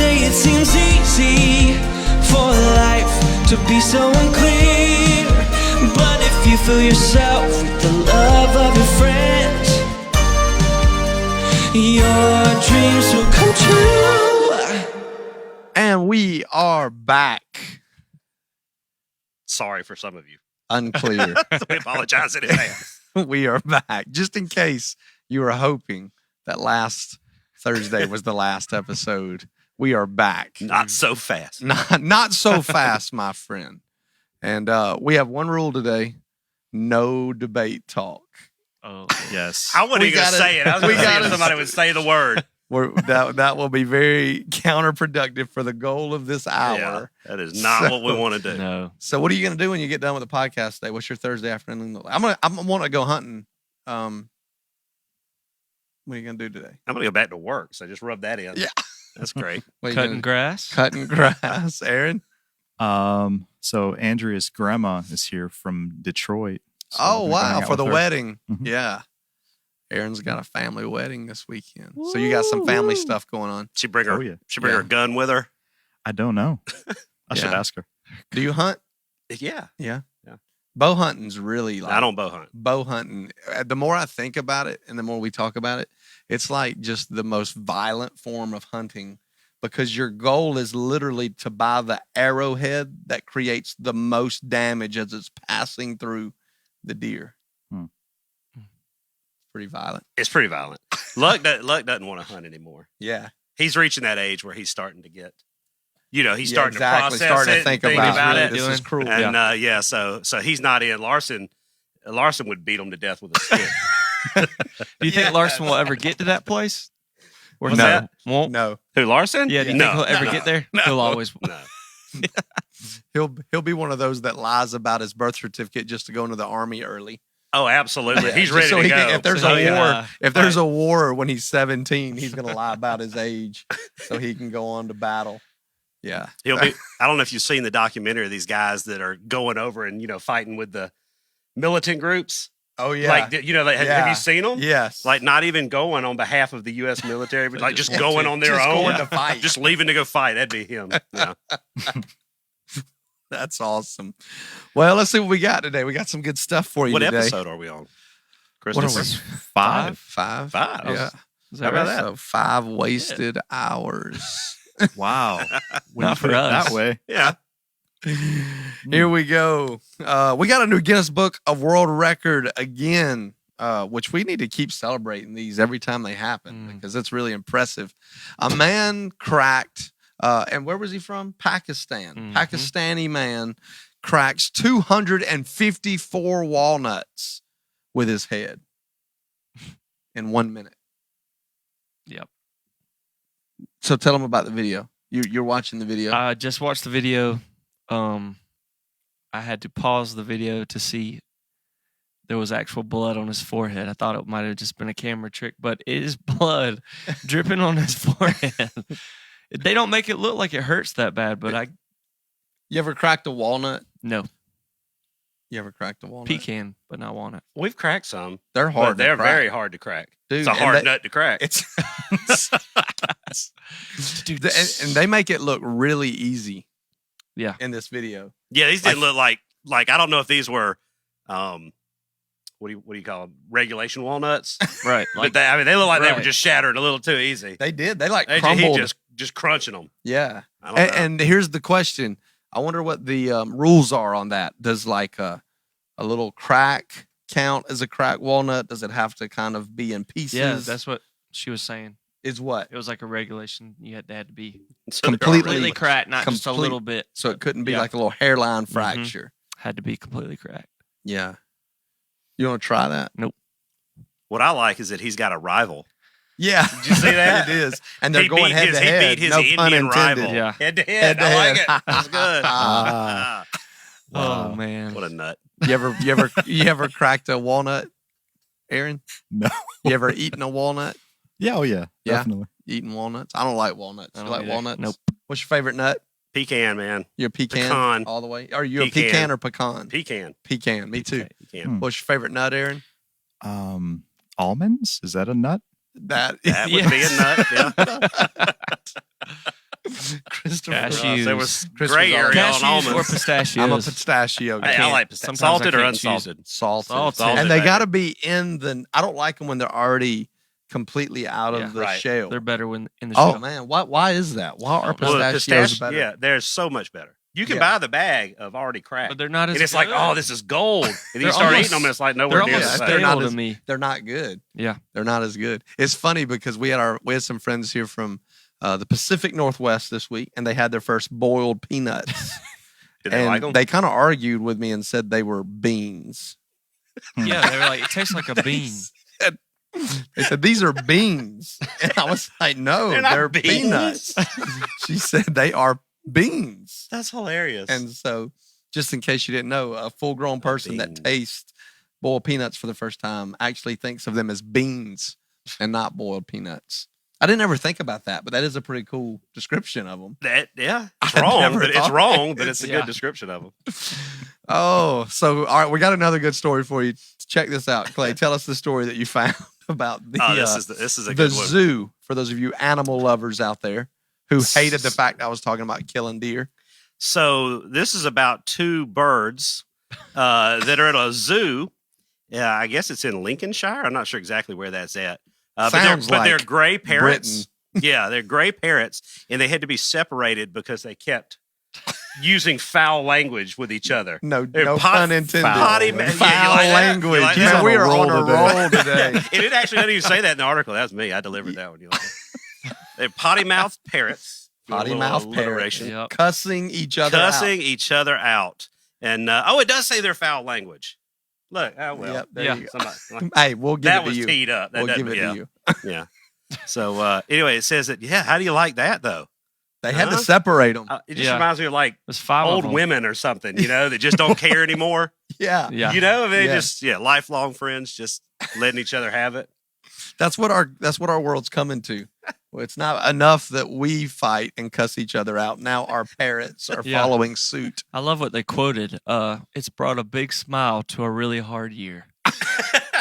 say it seems easy for life to be so unclear, but if you fill yourself with the love of your friends, your dreams will come true. And we are back. Sorry for some of you. Unclear. We apologize in advance. We are back. Just in case you were hoping that last Thursday was the last episode, we are back. Not so fast. Not so fast, my friend. And we have one rule today: no debate talk. Oh, Yes. I wasn't even going to say it. I was going to see if somebody would say the word. That will be very counterproductive for the goal of this hour. Yeah, that is not what we want to do. no. So, what are you going to do when you get done with the podcast today? What's your Thursday afternoon look like? I'm want to go hunting. What are you going to do today? I'm going to go back to work, so just rub that in. Yeah. That's great. What are you Cutting gonna- grass. Cutting grass, Aaron. So Andrea's grandma is here from Detroit. So Oh we're gonna hang wow, out for the with her. wedding. Mhm. Yeah. Aaron's got a family wedding this weekend. So you got some family stuff going on. She bring her. Oh, yeah. She bring Yeah. her gun with her. I don't know. I should Yeah. ask her. Do you hunt? Yeah. Yeah. Yeah. Bow hunting's really like I don't bow hunt. bow hunting. The more I think about it and the more we talk about it, it's like just the most violent form of hunting, because your goal is literally to buy the arrowhead that creates the most damage as it's passing through the deer. Hmm. Pretty violent. It's pretty violent. Luck doesn't want to hunt anymore. Yeah. He's reaching that age where he's starting to get, he's Yeah, starting exactly. to process Starting it, to think and about it. This is cruel. And so he's not in. Larson would beat him to death with a stick. Do you think Larson will ever get to that place? Or What's no? that? Won't? No. Who, Larson? Yeah, do you no, think he'll ever no, get there? no. He'll always. No. He'll be one of those that lies about his birth certificate just to go into the army early. Oh, absolutely. Yeah, He's just ready so to he go. can- if there's So, a yeah. war, if there's a war when he's 17, he's gonna lie about his age so he can go on to battle. Yeah. He'll be. I don't know if you've seen the documentary of these guys that are going over and fighting with the militant groups. Oh yeah. Like have Yeah. you seen them? Yes. Like not even going on behalf of the U.S. military, but like just want going to- on their just own, going to fight. just leaving to go fight. That'd be him. Yeah. That's awesome. Well, let's see what we got today. We got some good stuff for you What today. episode are we on? What Christmas. are we? Five. Five. Five. Yeah. Is How that about right? that? So 5 wasted hours. Wow. When Not you put for it us. that way. Yeah. Here we go. We got a new Guinness Book of World Record again, which we need to keep celebrating these every time they happen because it's really impressive. A man cracked, and where was he from? Pakistan. Pakistani man cracks 254 walnuts with his head in 1 minute. Yep. So tell them about the video. You're watching the video. I just watched the video. I had to pause the video to see there was actual blood on his forehead. I thought it might have just been a camera trick, but it is blood dripping on his forehead. They don't make it look like it hurts that bad, but You ever cracked a walnut? no. You ever cracked a walnut? Pecan, but not walnut. We've cracked some. They're But hard. they're to crack. very hard to crack. Dude, It's a and hard they- nut to crack. It's and they make it look really easy. Yeah. In this video. Yeah, these didn't look like I don't know if these were what do you call them? Regulation walnuts. Right. But they look like they were Right. just shattered a little too easy. They did. They like He crumbled. just crunching them. Yeah. I don't know. And here's the question. I wonder what the rules are on that. Does like a little crack count as a cracked walnut? Does it have to kind of be in pieces? Yeah, that's what she was saying. is what? It was like a regulation. You had to be So they're Completely- completely cracked, not just a complete- little bit. So it couldn't be Yeah. like a little hairline fracture. Had to be completely cracked. Yeah. You want to try that? What I like is that he's got a rival. Yeah. Did you see that? It is. And they're He going beat head his- to he head. beat his No pun Indian intended. rival. Yeah. Head to head. Head to I like head. it. That's good. Ah. Oh man. What a nut. You ever cracked a walnut, Aaron? No. You ever eaten a walnut? Yeah. Oh yeah. Yeah. Definitely. Eating walnuts? I don't like walnuts. I You don't like either. walnuts? Nope. What's your favorite nut? Pecan, man. You're a pecan, Pecan. all the way? Are you a Pecan. pecan or pecan? Pecan. Pecan. Me too. Pecan. What's your favorite nut, Aaron? Almonds? Is that a nut? That That would be a nut. Yeah. Christopher. Cashews. There was Chris gray was all- area on Cashews or almonds. pistachios? I'm a pistachio. Hey, I Can't- like Sometimes salted I or can't choose. unsalted. salted. Salted. And they baby. got to be in the. I don't like them when they're already completely out Yeah. of the Right. shell. They're better when in the Oh shell. man, why is that? Why are Well, Well, pistachios better? Yeah, they're so much better. You can Yeah. buy the bag of already cracked. But they're not as and it's good. like, oh, this is gold. And you They're start almost- eating them, and it's like they're nowhere near almost the they're same. not stale to as- me. They're not good. Yeah. They're not as good. It's funny because we had some friends here from the Pacific Northwest this week, and they had their first boiled peanuts. Did they and like them? they kind of argued with me and said they were beans. Yeah, they were like, it tastes like a bean. They said these are beans, and I was like, no, They're not they're beans. peanuts. She said they are beans, That's hilarious. and so just in case you didn't know, a full-grown person that bean. tastes boiled peanuts for the first time actually thinks of them as beans and not boiled peanuts. I didn't ever think about that, but that is a pretty cool description of them. Yeah, it's I wrong, never but it's thought- wrong, but it's a Yeah. good description of them. Oh, so all right, we got another good story for you. Check this out, Clay. Tell us the story that you found about the Oh, this is a the good one. zoo. For those of you animal lovers out there who hated the fact I was talking about killing deer. So this is about two birds that are at a zoo. Yeah, I guess it's in Lincolnshire. I'm not sure exactly where that's at. Sounds but they're like gray parrots. Yeah, they're gray parrots, and they had to be separated because they kept using foul language with each other. No, They're no pot- pun intended. potty Foul ma- yeah, you like that? language. You like You that? know, we are on a today. roll today. And it actually doesn't even say that in the article. That was me. I delivered that one. You like that? They're potty mouthed parrots. Doing a Potty little mouth alliteration. Yep. Cussing each other Cussing out. each other out. And it does say their foul language. Look, oh well. Yep, there Yeah. you go. Somebody, Hey, we'll give that it was to you. teed up. That We'll doesn't- give it yeah, to you. Yeah. So anyway, it says that. Yeah. How do you like that though? They had to Huh? separate them. It just Yeah. reminds me of like There's 5 old of them. women or something. You know, that just don't care anymore. Yeah. Yeah. You know, they Yeah. just lifelong friends, just letting each other have it. That's what our world's coming to. Well, it's not enough that we fight and cuss each other out. Now our parrots are Yeah. following suit. I love what they quoted. It's brought a big smile to a really hard year.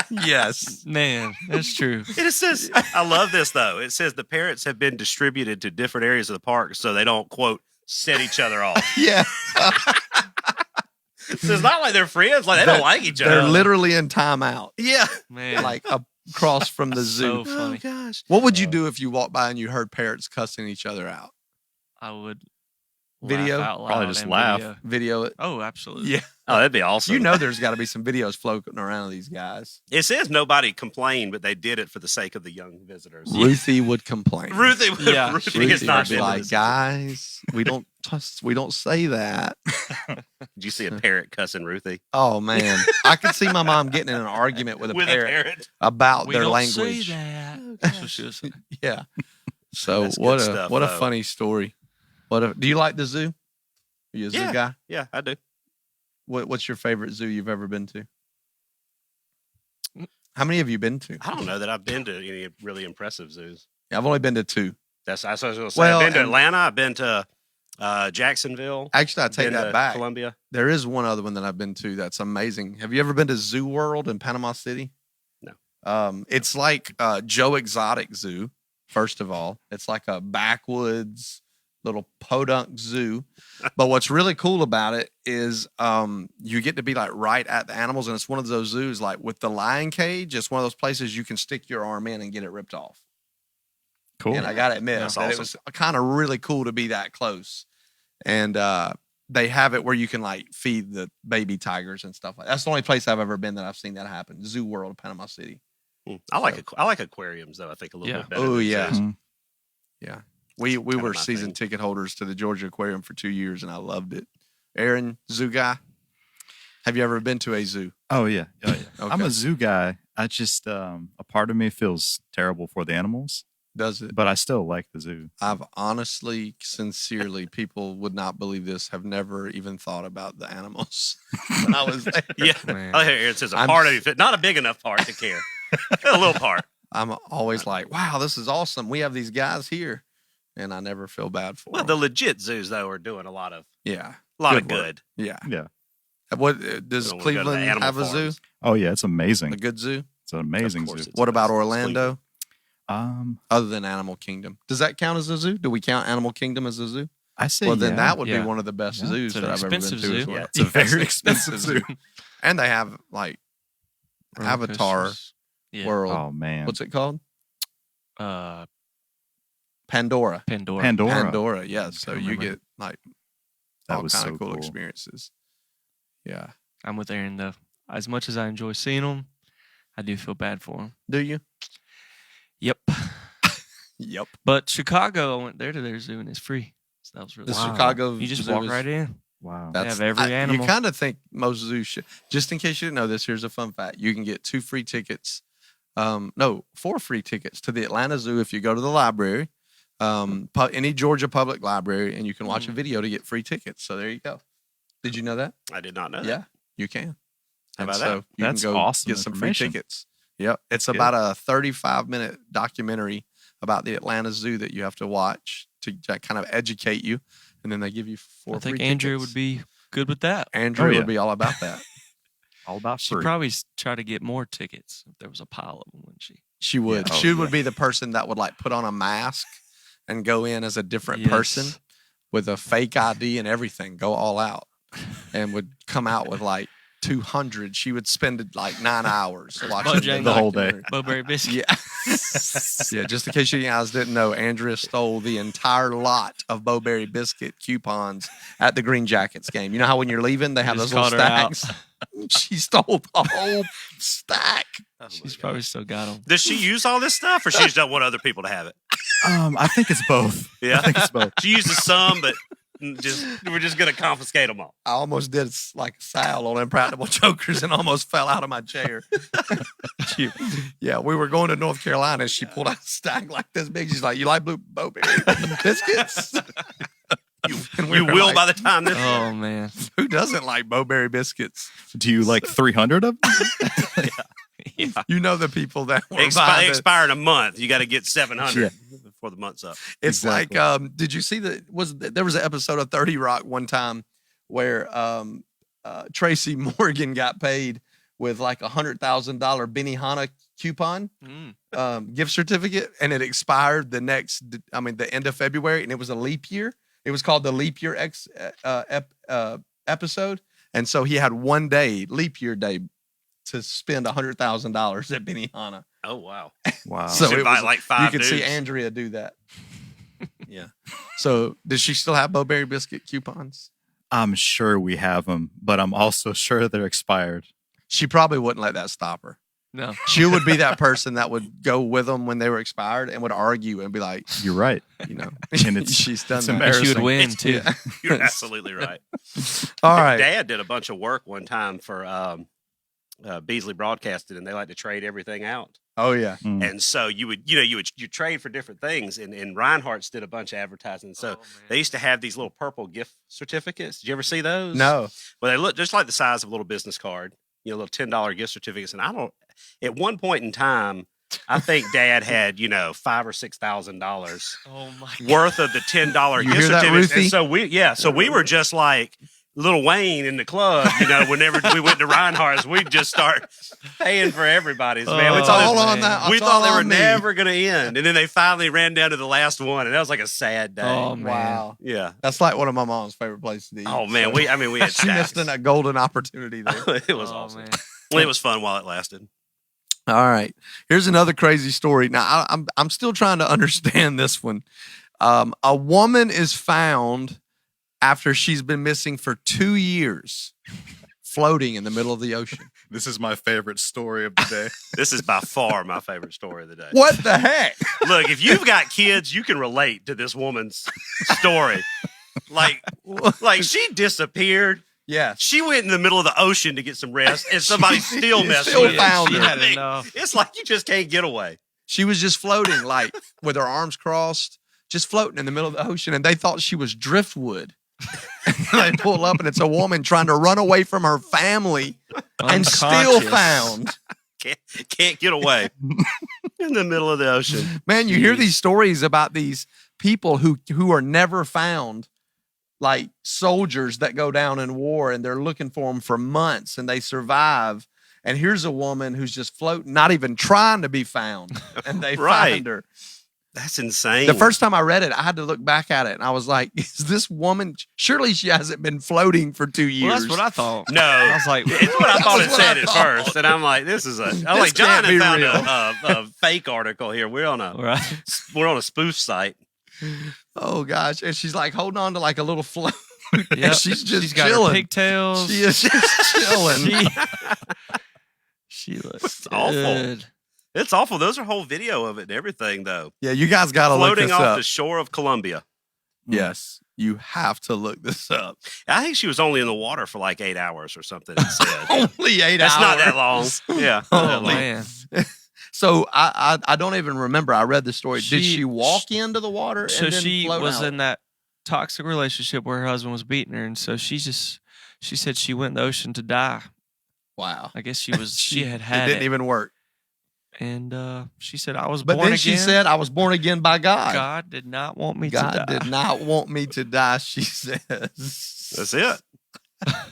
Yes. Man, that's true. And it says, I love this though. It says the parrots have been distributed to different areas of the park so they don't, quote, set each other off. Yeah. So it's not like they're friends, like they don't like each They're other. literally in timeout, Yeah. Man, like across from the zoo. so funny. gosh. What would you do if you walked by and you heard parrots cussing each other out? I would Video? laugh out loud Probably just and laugh. video. Video it. Oh, absolutely. Yeah. Oh, that'd be awesome. You know there's got to be some videos floating around of these guys. It says nobody complained, but they did it for the sake of the young visitors. Ruthie would complain. Ruthie, Yeah, Ruthie Ruthie is not would be into like, this. guys, we don't say that. Did you see a parrot cussing Ruthie Oh man, I could see my mom getting in an argument with a parrot about We their don't language. say that. That's what she was saying. Yeah. So That's good what a stuff, what a though. funny story. Do you like the zoo? Are you a zoo Yeah. guy? Yeah, I do. What's your favorite zoo you've ever been to? How many have you been to? I don't know that I've been to any really impressive zoos. I've only been to 2. That's what I was going to say. Well, I've been to and- Atlanta. I've been to Jacksonville. Actually, I take been that to back. Columbia. There is one other one that I've been to that's amazing. Have you ever been to Zoo World in Panama City? No. It's like Joe Exotic Zoo. First of all, it's like a backwoods little podunk zoo. But what's really cool about it is you get to be like right at the animals, and it's one of those zoos like with the lion cage. It's one of those places you can stick your arm in and get it ripped off. Cool. And I gotta admit That's that it awesome. was kind of really cool to be that close. And they have it where you can like feed the baby tigers and stuff like that. That's the only place I've ever been that I've seen that happen. Zoo World, Panama City. I like aquariums though. I think a little Yeah. bit better. Oh, than yeah. zoos. Mhm. Yeah. We Kinda were my season thing. ticket holders to the Georgia Aquarium for 2 years, and I loved it. Aaron, zoo guy? Have you ever been to a zoo? Oh yeah. Oh yeah. I'm Okay. a zoo guy. I just a part of me feels terrible for the animals, Does it? but I still like the zoo. I've honestly, sincerely, people would not believe this, have never even thought about the animals when I was there. Yeah. Man. Oh, here it says a I'm- part of you, not a big enough part to care. A little part. I'm always like, wow, this is awesome. We have these guys here, and I never feel bad for Well, them. the legit zoos though are doing a lot of Yeah. good. work. Yeah. Yeah. What does Don't wanna go to the Cleveland animal have a zoo? farms. Oh yeah, it's amazing. A good zoo? It's an amazing Of course zoo. it's What about best. It's Orlando? other than Animal Kingdom. Does that count as a zoo? Do we count Animal Kingdom as a zoo? I say Well, then yeah. that would Yeah. be one of the best Yeah. zoos It's an that I've ever been to. expensive As zoo. well. Yeah. It's a very expensive zoo. And they have like Roller Avatar coasters. Yeah. World. Oh man, What's it called? Uh, Pandora. Pandora. Pandora, yes. So you remember. get like That all was kind so of cool cool. experiences. Yeah. I'm with Aaron though. As much as I enjoy seeing them, I do feel bad for them. Do you? Yep. Yep. But Chicago, I went there to their zoo and it's free. So that was really The cool. Chicago You just Zoo walk is- right in. wow. They have every animal. You kind of think most zoos should. Just in case you didn't know this, here's a fun fact: you can get 2 free tickets. No, 4 free tickets to the Atlanta Zoo if you go to the library, any Georgia public library, and you can watch a video to get free tickets. So there you go. Did you know that? I did not know that. Yeah, you can. How And about so that? you That's can go awesome get some free information. tickets. Yep, it's Good. about a 35-minute documentary about the Atlanta Zoo that you have to watch to kind of educate you, and then they give you 4 I free think Andrea tickets. would be good with that. Andrew Oh, yeah. would be all about that. All about She'd free. probably try to get more tickets if there was a pile of them, wouldn't she? She would. Yeah. Oh, She would yeah. be the person that would like put on a mask and go in as a different Yes. person with a fake ID and everything, go all out, and would come out with like 200. She would spend like 9 hours watching Bojangles. The whole day. documentary. Bowberry biscuit. Yeah. Yeah, just in case you guys didn't know, Andrea stole the entire lot of Bowberry biscuit coupons at the Green Jackets game. You know how when you're leaving, they have just those little caught her out. stacks? She stole the whole stack. Oh, my She's God. probably still got them. Does she use all this stuff, or she just don't want other people to have it? I think it's both. Yeah. I think it's both. She uses some, but we're just gonna confiscate them all. I almost did like Sal on Impractical Jokers and almost fell out of my chair. Yeah, we were going to North Carolina and she pulled out a stack like this big. She's like, "You like blue Bowberry biscuits?" And we You were will like, by the time this. Oh man. Who doesn't like Bowberry biscuits? Do you like 300 of them? Yeah. You know the people that were buying the- Expire in a month. You got to get 700 Yeah. before the month's up. It's Exactly. like, did you see there was an episode of 30 Rock one time where Tracy Morgan got paid with like $100,000 Benihana coupon gift certificate, and it expired the end of February, and it was a leap year. It was called the leap year episode, and so he had one day, leap year day, to spend $100,000 at Benihana. Oh wow! Wow. So Should it buy was, like 5 you could see dudes. Andrea do that. Yeah. So does she still have Bowberry biscuit coupons? I'm sure we have them, but I'm also sure they're expired. She probably wouldn't let that stop her. No. She would be that person that would go with them when they were expired and would argue and be like, You're right. you know, And it's- she's done it's that. And she would embarrassing. win too. Yeah. You're absolutely right. All right. Dad did a bunch of work one time for Beasley Broadcasting, and they like to trade everything out. Oh yeah. Mm. And so you trade for different things. And Reinhardt's did a bunch of advertising. So they used to have these little purple gift certificates. Did you ever see those? No. Well, they look just like the size of a little business card, little $10 gift certificates. And at one point in time, I think Dad had, $5,000 or $6,000 Oh my worth of the $10 You gift hear that, certificates. Ruthie? And so we were just like Lil Wayne in the club, whenever we went to Reinhardt's, we'd just start paying for everybody's, man. We It's thought, all it, on that. we it's thought all they were on me. never going to end. And then they finally ran down to the last one, and that was like a sad day. Oh man. Wow. Yeah. That's like one of my mom's favorite places to eat. Oh, man. So We had she missed stacks. a golden opportunity there. It was Oh, awesome. man. It was fun while it lasted. All right. Here's another crazy story. Now, I'm still trying to understand this one. A woman is found after she's been missing for 2 years, floating in the middle of the ocean. This is my favorite story of the day. This is by far my favorite story of the day. What the heck? Look, if you've got kids, you can relate to this woman's story. Like she disappeared. Yes. She went in the middle of the ocean to get some rest, and somebody still messed still with her. found She her. had I mean, enough. It's like you just can't get away. She was just floating, like with her arms crossed, just floating in the middle of the ocean, and they thought she was driftwood. They pull up, and it's a woman trying to run away from her family and still Unconscious. found. Can't get away in the middle of the ocean. Man, you hear these stories about these people who are never found, like soldiers that go down in war, and they're looking for them for months, and they survive. And here's a woman who's just floating, not even trying to be found, and they Right. find her. That's insane. The first time I read it, I had to look back at it, and I was like, "Is this woman? Surely she hasn't been floating for 2 years." Well, that's what I thought. No, I was like, it's what I thought it That's what said I at thought. first, and I'm like, "This is a." I'm like, can't John be had found real. a fake article here. We're on right. a spoof site. Oh gosh! And she's like holding on to like a little float. Yep. She's just She's got chilling. her pigtails. She is just chilling. She looks It's awful. good. It's awful. Those are whole video of it and everything, though. Yeah, you guys got to look Floating this off up. the shore of Colombia. Yes, you have to look this up. I think she was only in the water for like 8 hours or something. It said. Only 8 That's hours. not that long. Yeah. not that Oh long. man. So I don't even remember. I read the story. Did She- she walk into the water? So and then she float was out? in that toxic relationship where her husband was beating her, and so she said she went in the ocean to die. Wow. I guess she had It didn't even work. and she said I was But born then again. she said, "I was born again by God. God did not want me to God die. did not want me to die." She says. That's it.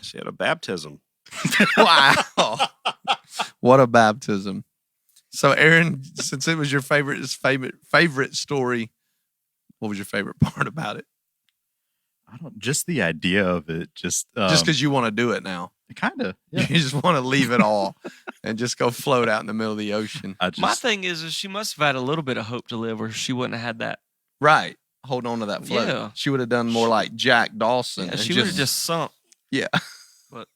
She had a baptism. Wow. What a baptism. So Aaron, since it was your favorite story, what was your favorite part about it? I don't. Just the idea of it. Just Because you want to do it now. kind of. Yeah. You just want to leave it all and just go float out in the middle of the ocean. I just, My thing is she must have had a little bit of hope to live, or she wouldn't have had that. Right. Hold on to that float. Yeah. She would have done more like Jack Dawson. Yeah, and she would have just sunk. Yeah. But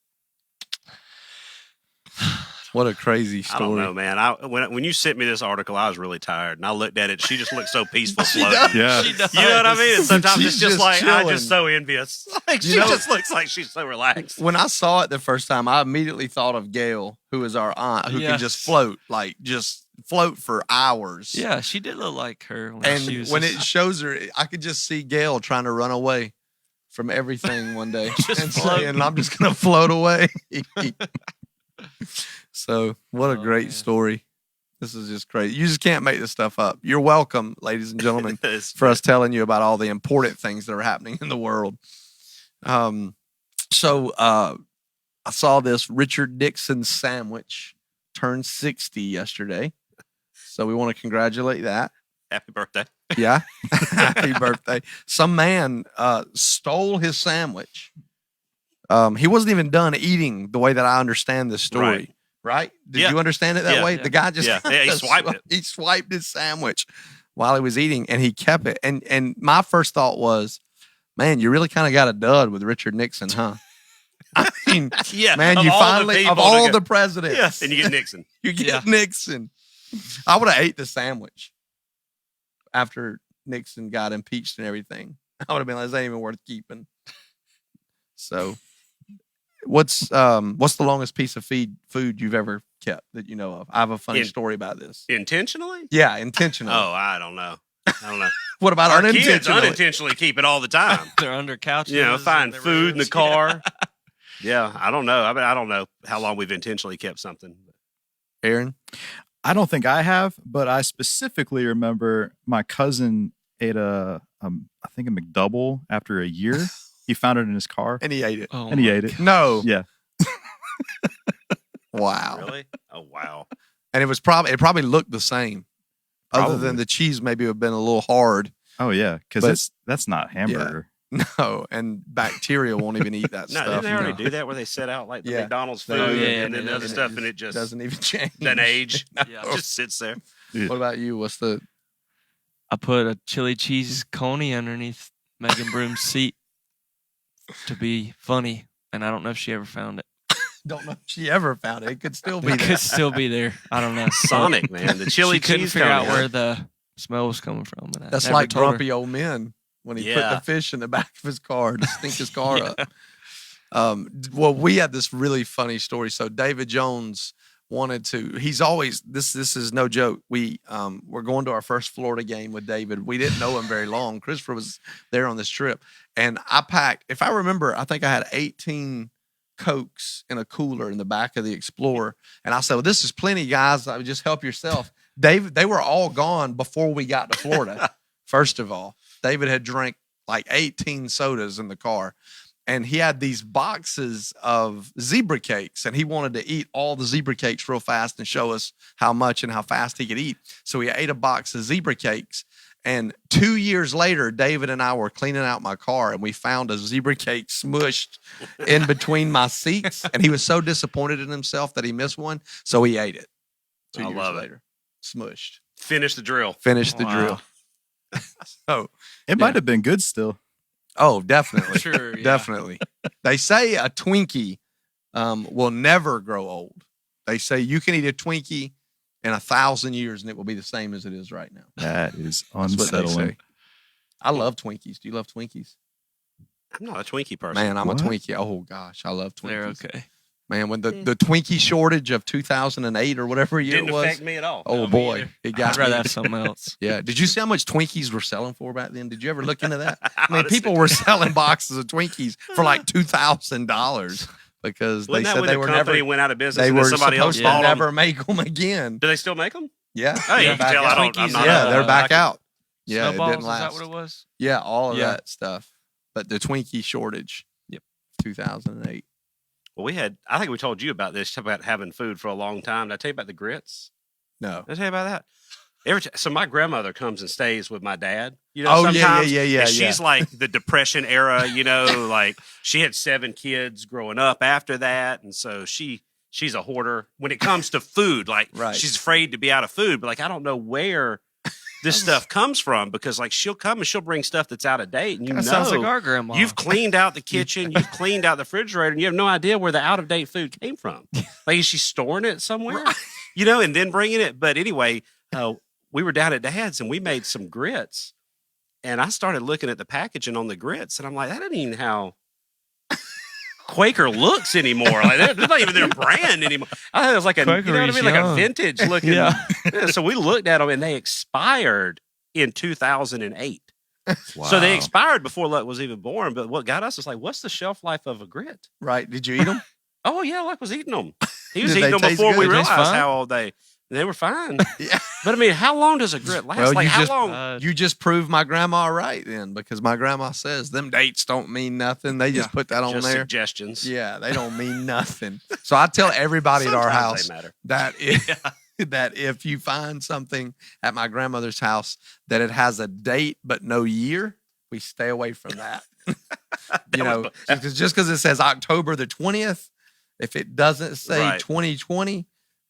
What a crazy story. I don't know, man. When you sent me this article, I was really tired, and I looked at it. She just looked so peaceful She floating. does. Yeah. She does. You know what I mean? And sometimes She's it's just just like I'm chilling. just so envious. Like You she know- just looks like she's so relaxed. When I saw it the first time, I immediately thought of Gail, who is our aunt, who can Yes. just float, like just float for hours. yeah, she did look like her. When And she was when just- it shows her, I could just see Gail trying to run away from everything one day Just and floating. saying, "I'm just going to float away." So, what a Oh, great man. story. This is just crazy. You just can't make this stuff up. You're welcome, ladies and gentlemen, It's- for us telling you about all the important things that are happening in the world. So I saw this Richard Nixon sandwich turned 60 yesterday. So we want to congratulate that. Happy birthday. Yeah. Happy birthday. Some man stole his sandwich. He wasn't even done eating the way that I understand this story. Right? Did Yeah. you understand it that Yeah. way? The guy just Yeah. Yeah, he swiped it. He swiped his sandwich while he was eating, and he kept it. And my first thought was, man, you really kind of got a dud with Richard Nixon, huh? I mean, Yeah, man, of you all the finally people of to all go- the presidents, Yeah, and you get Nixon. you get Yeah. Nixon. I would have ate the sandwich after Nixon got impeached and everything. I would have been like, this ain't even worth keeping. So, what's the longest piece of food you've ever kept that you know of? I have a funny In- story about this. Intentionally? Yeah, intentionally. Oh, I don't know. What about Our kids unintentionally? unintentionally keep it all the time. they're under couches. You know, and find their food in the rooms. car. Yeah, I don't know. I mean, I don't know how long we've intentionally kept something. Aaron? I don't think I have, but I specifically remember my cousin ate I think a McDouble after a year. He found it in his car And he ate it. Oh and he my ate it. No. Yeah. Wow. Really? Oh, wow. And it probably looked the same. Other Probably. than the cheese maybe would have been a little hard. Oh yeah, because But- that's not hamburger. No, and bacteria won't even eat that No, stuff. didn't they already No. do that where they set out like the Yeah. McDonald's food They- Oh, yeah, and then and the it other doesn't- stuff and it just doesn't even change. doesn't age. Yeah. Just sits there. What about you? What's the I put a chili cheese coney underneath Megan Broom's seat to be funny, and I don't know if she ever found it. don't know if she ever found it. It could still be It there. could still be there. I don't know. Sonic, man. The chili she couldn't cheese figure out company. where the smell was coming from. And I That's never like told her. Grumpy Old Men when he put Yeah. the fish in the back of his car to stink his car up. Well, we had this really funny story. So David Jones wanted to. He's always this is no joke. We're going to our first Florida game with David. We didn't know him very long. Christopher was there on this trip, and I packed. If I remember, I think I had 18 Cokes in a cooler in the back of the Explorer, and I said, "Well, this is plenty, guys. I would just help yourself." David, they were all gone before we got to Florida. First of all, David had drank like 18 sodas in the car. and he had these boxes of zebra cakes, and he wanted to eat all the zebra cakes real fast and show us how much and how fast he could eat. So he ate a box of zebra cakes. And 2 years later, David and I were cleaning out my car, and we found a zebra cake smushed in between my seats. And he was so disappointed in himself that he missed one, so he ate it. 2 I years love it. later, smushed. Finish the drill. Finished the Wow. drill. So, It might have been good still. oh, definitely. Sure, yeah. Definitely. They say a Twinkie will never grow old. They say you can eat a Twinkie in 1,000 years and it will be the same as it is right now. That is That's what they unsettling. say. I love Twinkies. Do you love Twinkies? I'm not a Twinkie person. Man, I'm What? a Twinkie. Oh gosh, I love Twinkies. They're okay. Man, when the Twinkie shortage of 2008 or whatever year Didn't it was. affect me at all. Oh No, me boy, either. it got I'd rather me. have something else. Yeah. Did you see how much Twinkies were selling for back then? Did you ever look into that? I mean, Honestly. people were selling boxes of Twinkies for like $2,000 because they Wasn't that said when they the were company never went out of business they and were then somebody else supposed to bought them? never make them again. Do they still make them? Yeah. Oh, you they're can back tell. out. I'm Twinkies, not. Yeah, they're back I- out. Yeah, Snowballs, it didn't is last. that what it was? Yeah, all of Yeah. that stuff. But the Twinkie shortage. Yep. 2008. Well, I think we told you about this, about having food for a long time. Did I tell you about the grits? No. Did I tell you about that? So my grandmother comes and stays with my dad. You know, Oh, yeah, sometimes, yeah, and she's like the Depression era. You know, like she had 7 kids growing up after that, and so she's a hoarder when it comes to food. Like Right. she's afraid to be out of food, but like I don't know where this stuff comes from because like she'll come and she'll bring stuff that's out of date, and you know, That sounds like our grandma. you've cleaned out the kitchen, you've cleaned out the refrigerator, and you have no idea where the out of date food came from. Like, is she storing it somewhere? You know, and then bringing it. But anyway, we were down at Dad's and we made some grits, and I started looking at the packaging on the grits, and I'm like, that ain't even how Quaker looks anymore. Like, that's not even their brand anymore. I thought it was like a, Quaker you know what I is mean, like a young. vintage looking. Yeah. Yeah, so we looked at them, and they expired in 2008. Wow. So they expired before Luck was even born. But what got us is like, what's the shelf life of a grit? Right. Did you eat them? Oh yeah, Luck was eating them. He was Did eating they them taste before we good? realized Taste fine? how old they were fine. Yeah. But I mean, how long does a grit last? Well, like you how just- long? You just proved my grandma right then, because my grandma says them dates don't mean nothing. They just put that on Just there. suggestions. Yeah, they don't mean nothing. So I tell everybody at our Sometimes house they matter. that that if you find something at my grandmother's house that it has a date but no year, we stay away from that. You know, just because it says October the 20th, if it doesn't say Right. 2020,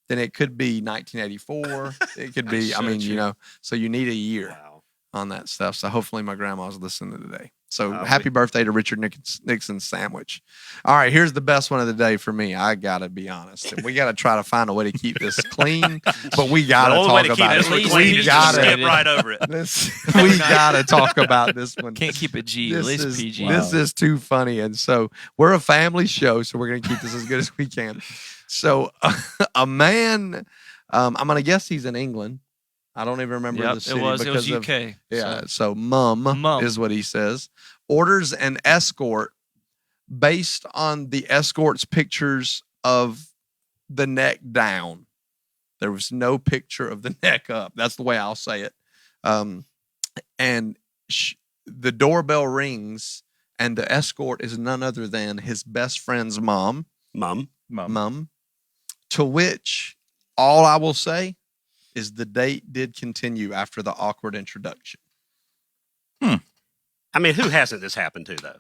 then it could be 1984. It could be, I mean, you know, so you need a year Wow. on that stuff. So hopefully my grandma's listening today. So Oh, happy birthday to Richard Nixon sandwich. All right, here's the best one of the day for me. I gotta be honest. And we gotta try to find a way to keep this clean, but we gotta The only way talk to keep about this it. one least clean We is just gotta skip right over it. we gotta talk about this one. Can't keep it G. At This least is, PG. this is too funny. And so we're a family show, so we're going to keep this as good as we can. So a man, I'm going to guess he's in England. I don't even remember the Yep, city. it was because of- UK. Yeah. So, So mum is what he says. Orders an escort based on the escort's pictures of the neck down. There was no picture of the neck up. That's the way I'll say it. And the doorbell rings, and the escort is none other than his best friend's mom. Mom. To which all I will say is the date did continue after the awkward introduction. I mean, who hasn't this happened to though?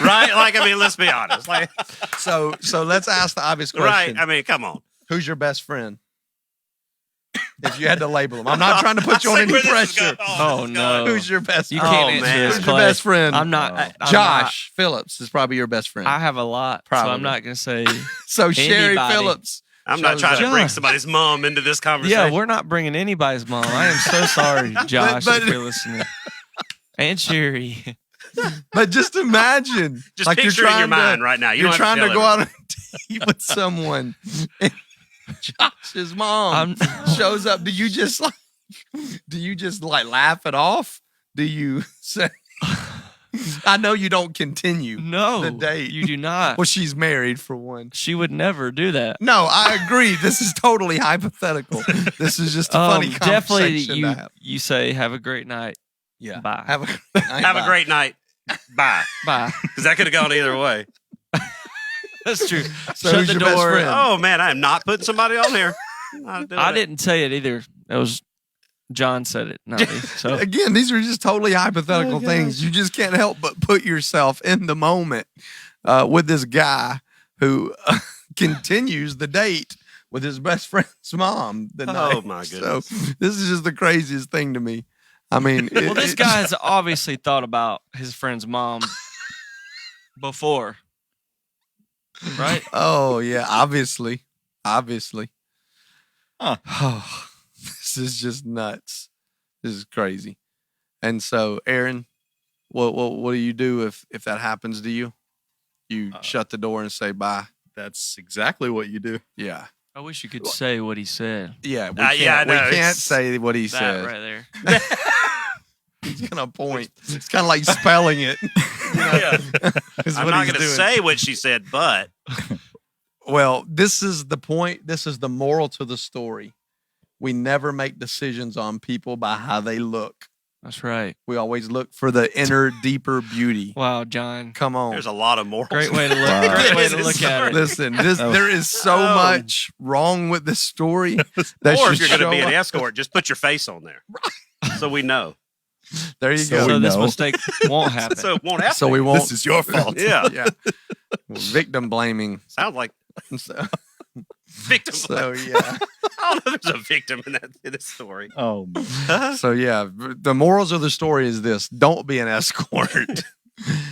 Right? Like, I mean, let's be honest. Like, So let's ask the obvious right? question. I mean, come on. Who's your best friend? If you had to label them. I'm not trying to put you on I any see where this is pressure. going. Oh, this is no. going. Who's your best You friend? can't Oh, answer man. this Who's your Clay. best friend? I'm not. I'm Josh Phillips is probably your best friend. not- I have a lot, so Probably. I'm not gonna say. So Sherry Anybody. Phillips. I'm not shows trying to up. bring Yeah. somebody's mom into this conversation. Yeah, we're not bringing anybody's mom. I am so sorry, Josh, but- if you're listening. And Sherry. But just imagine. just like picture it in your mind right now. You You're don't have trying to tell go everyone. out on a date with someone. And Josh's mom I'm- shows up. Do you just like laugh it off? Do you say I know you don't continue. No, The date. you do not. Well, she's married for one. She would never do that. No, I agree. This is totally hypothetical. This is just a funny Definitely, conversation to have. you say, "Have a great night." Yeah. Bye. Have a great night. Have a Bye. great night. Bye. Bye. Because that could have gone either way. That's true. So Shut who's the your best door. friend? Oh, man, I am not putting somebody on here. I didn't say it either. That was John said it, not me. So Again, these are just totally hypothetical things. You just can't help but put yourself in the moment with this guy who continues the date with his best friend's mom. The night. My goodness. So this is just the craziest thing to me. I mean, well, this guy has obviously thought about his friend's mom before, right? Oh yeah, obviously. Huh. Oh, this is just nuts. This is crazy. And so, Aaron, what do you do if that happens to you? You shut the door and say bye. That's exactly what you do. Yeah. I wish you could say what he said. Yeah, we yeah, I can't, we know, can't it's- say what he That said. right there. He's gonna point. It's kind of like spelling it. Yeah. Is I'm what not he's going to doing. say what she said, but Well, this is the point. This is the moral to the story. We never make decisions on people by how they look. That's right. We always look for the inner, deeper beauty. Wow, John. Come on. there's a lot of morals. Great way to look. Wow. Great way to This look is at it. Listen, there is so Oh. much wrong with this story. That Or if should you're going to be show an up. escort, just put your face on there. So we know. There you So go. we So this know. mistake won't happen. So it won't happen. So we won't. This is your fault. Yeah. Yeah. Victim blaming. Sounds like So, victim. so yeah. I don't know if there's a victim in this story. Oh, man. So yeah, the morals of the story is this: don't be an escort,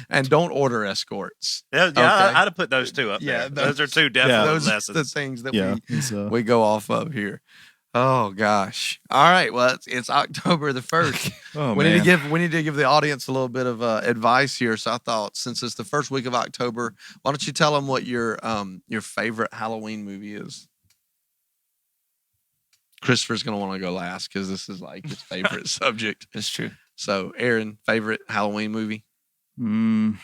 and don't order escorts. Yeah, Okay. I'd have put those two up Yeah, there. Those are two definite Yeah. Those are lessons. the things that Yeah. It's, we go off of here. Oh gosh! All right, well it's October the 1st. oh, we man. need to give the audience a little bit of advice here. So I thought, since it's the first week of October, why don't you tell them what your favorite Halloween movie is? Christopher's gonna want to go last because this is like his favorite subject. It's true. So, Aaron, favorite Halloween movie? The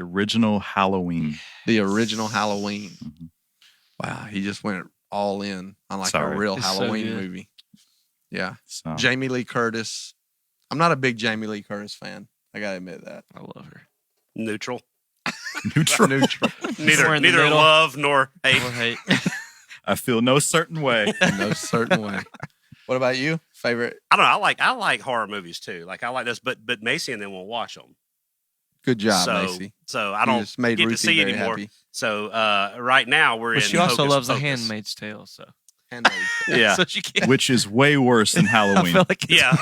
original Halloween. The original Halloween. Mhm. Wow, he just went all in on like Sorry. a real It's so Halloween good. movie. Yeah, So, Jamie Lee Curtis. I'm not a big Jamie Lee Curtis fan. I gotta admit that. I love her. Neutral. neutral. Neutral. Neither Somewhere in the neither middle. love nor hate. Or hate. I feel no certain way. In no certain way. What about you? Favorite? I don't know. I like horror movies too. Like I like this, but Macy and them will watch them. Good job, so, Macy. So I You don't just made get to Ruthie see very anymore. happy. So right now we're But in. she also Hocus loves The Pocus. Handmaid's Tale, so Handmaid's Tale. Yeah. so she can't. Which is way worse than I Halloween. feel like it's, Yeah.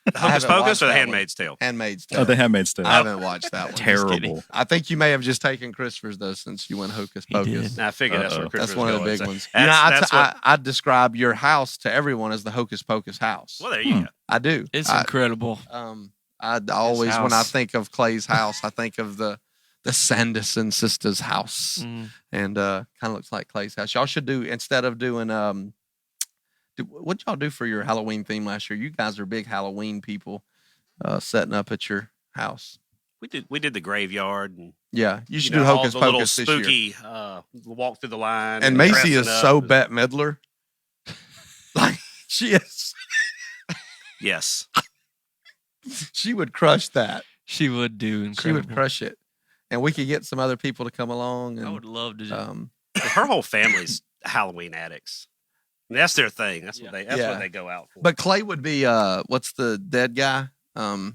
The Hocus haven't Pocus watched or The that one. Handmaid's Tale? Handmaid's Tale. Oh, The Handmaid's Tale. I haven't watched that one. Terrible. I think you may have just taken Christopher's though, since you went Hocus He Pocus. did. I figured that's where Uh-oh. Chris That's was one of the going. big So ones. That's what- I describe your house to everyone as the Hocus Pocus house. well, there you go. I do. It's I, incredible. I always, when I house. think of Clay's house, I think of the Sanderson sisters' house, Mm. and kind of looks like Clay's house. Y'all should do, instead of doing what y'all do for your Halloween theme last year? You guys are big Halloween people, setting up at your house. We did the graveyard and Yeah, you should you know, do Hocus all the Pocus little this year. spooky walk through the line. And Macy dressing is up so and- Bette Midler. Like she is. Yes. She would crush that. She would do She incredible. would crush it. And we could get some other people to come along. And I would love to. Her whole family's Halloween addicts. And that's their thing. That's what Yeah. what they go out for. but Clay would be what's the dead guy?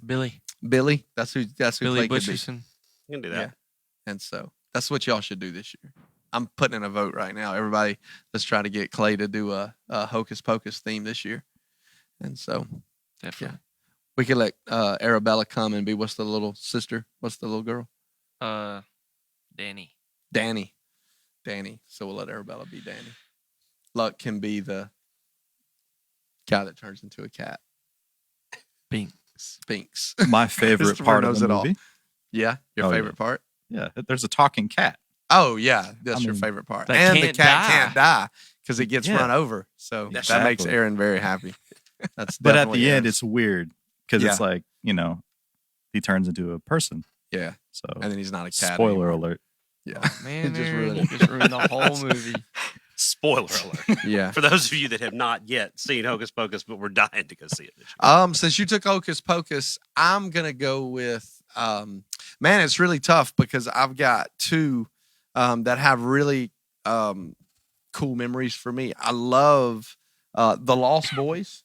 Billy Billy. That's who Clay Billy could be. Butcherson. you can do Yeah. that. And so that's what y'all should do this year. I'm putting in a vote right now. Everybody, let's try to get Clay to do a Hocus Pocus theme this year. And so Definitely. we could let Arabella come and be what's the little sister? What's the little girl? Danny. Danny. So we'll let Arabella be Danny. Luck can be the guy that turns into a cat. Spinks. My favorite Christopher part of knows the it all. movie. Yeah, your Oh, yeah. favorite part? Yeah, there's a talking cat. Oh yeah, that's I your mean, favorite part. that And the can't cat die. can't die because it gets Yeah. run over. So That's that makes exactly. Aaron very happy. That's But at definitely the end, Aaron's- it's weird because it's like, he turns into a person. yeah, So, and then he's not a cat. spoiler anymore. alert. Yeah, Man, just Aaron, ruined you it. just ruined the whole movie. Spoiler alert. yeah. For those of you that have not yet seen Hocus Pocus, but we're dying to go see it. This year. Since you took Hocus Pocus, I'm gonna go with Man, it's really tough because I've got two that have really cool memories for me. I love The Lost Boys.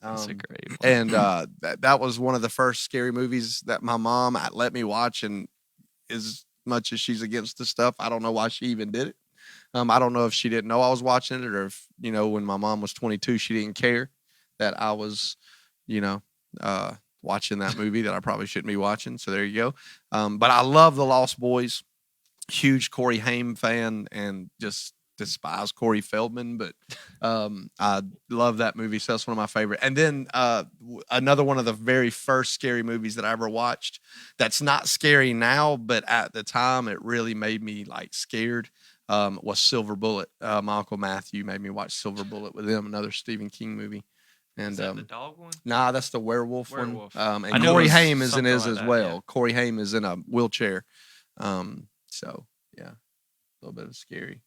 That's a great one. And that was one of the first scary movies that my mom let me watch. And as much as she's against the stuff, I don't know why she even did it. I don't know if she didn't know I was watching it, or if, when my mom was 22, she didn't care that I was, watching that movie that I probably shouldn't be watching. So there you go. But I love The Lost Boys. Huge Corey Haim fan, and just despise Corey Feldman, but I love that movie. So that's one of my favorite. And then another one of the very first scary movies that I ever watched that's not scary now, but at the time it really made me like scared, was Silver Bullet. My Uncle Matthew made me watch Silver Bullet with him, another Stephen King movie. And Is that the dog one? Nah, that's the werewolf one. I And knew it Corey was Haim is in something his like as that, well. yeah. Corey Haim is in a wheelchair. So yeah, a little bit of scary.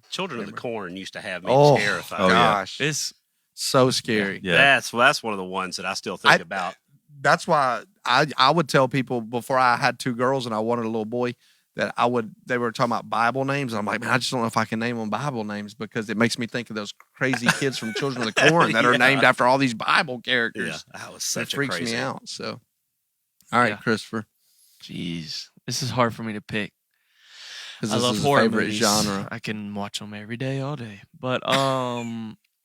Children of the Remember. Corn used to have me Oh, terrified. Oh, yeah. gosh, It's so scary. Yeah. That's one of the ones that I still think about. That's why I would tell people before I had two girls and I wanted a little boy that they were talking about Bible names. And I'm like, man, I just don't know if I can name them Bible names, because it makes me think of those crazy kids from Children of the Corn that are Yeah. named after all these Bible Yeah, characters. that was That such a freaks crazy. me out. So, all right, Yeah. Christopher, jeez. This is hard for me to pick. because I this love is horror a favorite movies. genre. I can watch them every day, all day. But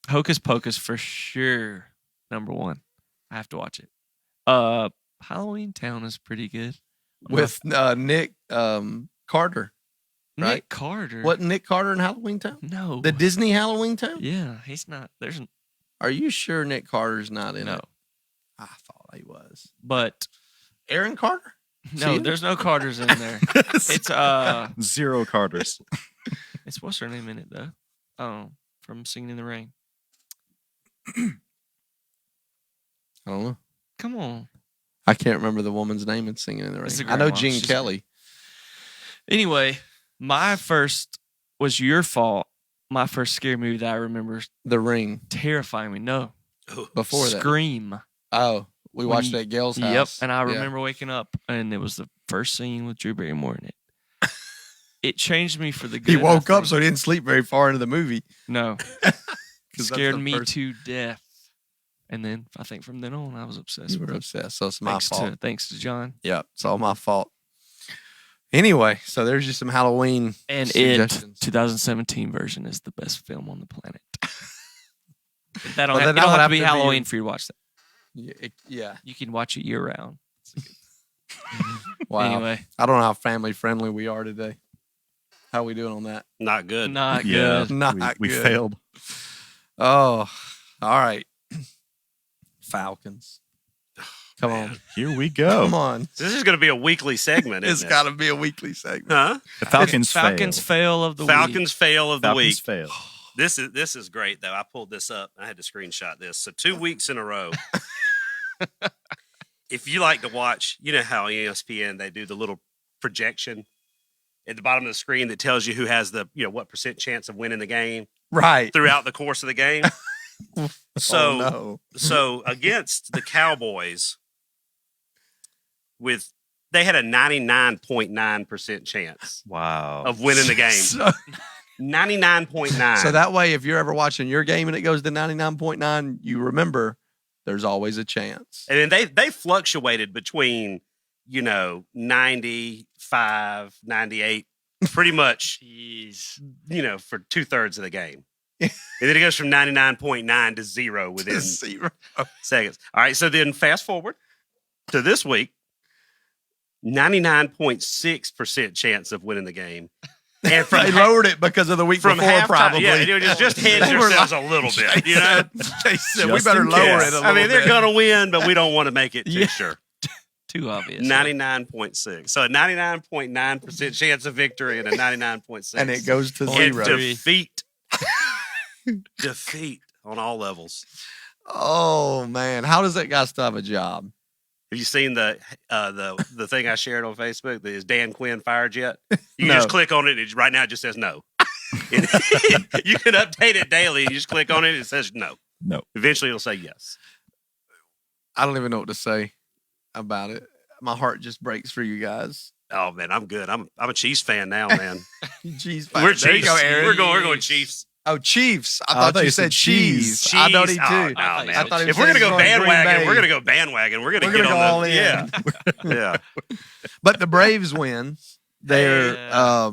Hocus Pocus for sure. Number one. I have to watch it. Halloween Town is pretty good. With Nick Carter. Nick right? Carter. What, Nick Carter in Halloween Town? No. The Disney Halloween Town? Yeah, he's not. There's Are you sure Nick Carter's not in no. it? I thought he was. But Aaron Carter? no, See? there's no Carters in there. It's Zero Carters. it's what's her name in it though? From Singing in the Rain. I don't know. Come on. I can't remember the woman's name in Singing in the Rain. It's a I know grandma. Gene She's Kelly. Anyway, my first was Your Fault. My first scary movie that I remember The Ring. terrifying me. No, Before that. Scream. Oh, we When watched you- it at Gail's Yep, house. and I Yeah. remember waking up, and it was the first scene with Drew Barrymore in it. It changed me for the good. He I woke up, think. so he didn't sleep very far into the movie. No, 'Cause that's scared the me first- to death. And then I think from then on, I was obsessed You with were it. obsessed, so it's my fault. Thanks to John. Yep, it's all my fault. Anyway, so there's just some Halloween And suggestions. 2017 version is the best film on the planet. That don't, Well, have, then it don't would have have to be to be- Halloween for you to watch that. Yeah. You can watch it year round. Wow. Anyway, I don't know how family friendly we are today. How are we doing on that? Not good. not Yeah. good. Not we good. failed. Oh, all right. Falcons. Come on. Here we go. Come on. This is going to be a weekly segment. It's Isn't it? got to be a weekly segment. Huh? The Falcons, Falcons fail of the week. Falcons fail of the Falcons week. fail. This is great though. I pulled this up. I had to screenshot this. So 2 weeks in a row. If you like to watch, you know how ESPN they do the little projection at the bottom of the screen that tells you who has the what percent chance of winning the game Right. throughout the course of the game. So Oh, no. so against the Cowboys, they had a 99.9% chance Wow. of winning the game. So, 99.9. so that way, if you're ever watching your game and it goes to 99.9, you remember there's always a chance. And then they fluctuated between, 95, 98, pretty much, Jeez. for 2/3 of the game. And then it goes from 99.9 to 0 within Zero. seconds. All right, so then fast forward to this week, 99.6% chance of winning the game. And from They lowered it because of the week from before, halftime, probably. yeah, just hedge They were yourselves like- a little bit, They said, we Just better in lower case. it a little I mean, they're bit. going to win, but we don't want to make it too Yeah. sure. Too obvious. 99.6. So a 99.9% chance of victory and a 99.6. And it goes to And zero. defeat. Defeat on all levels. Oh, man. How does that guy still have a job? Have you seen the thing I shared on Facebook? Is Dan Quinn fired yet? You can No. just click on it. Right now, it just says no. You can update it daily. And you just click on it. It says no. No. Eventually, it'll say yes. I don't even know what to say about it. my heart just breaks for you guys. Oh man, I'm good. I'm a Chiefs fan now, man. Jeez, We're there you Chiefs. go, Aaron. We're going Chiefs. Oh, Chiefs. I I thought thought you said cheese. Cheese. I don't eat Oh, too. no, I man. thought he was If we're gonna saying go Green bandwagon, Bay. we're gonna go bandwagon. We're gonna We're get gonna on go all the, in. Yeah. But the Braves win their Yeah.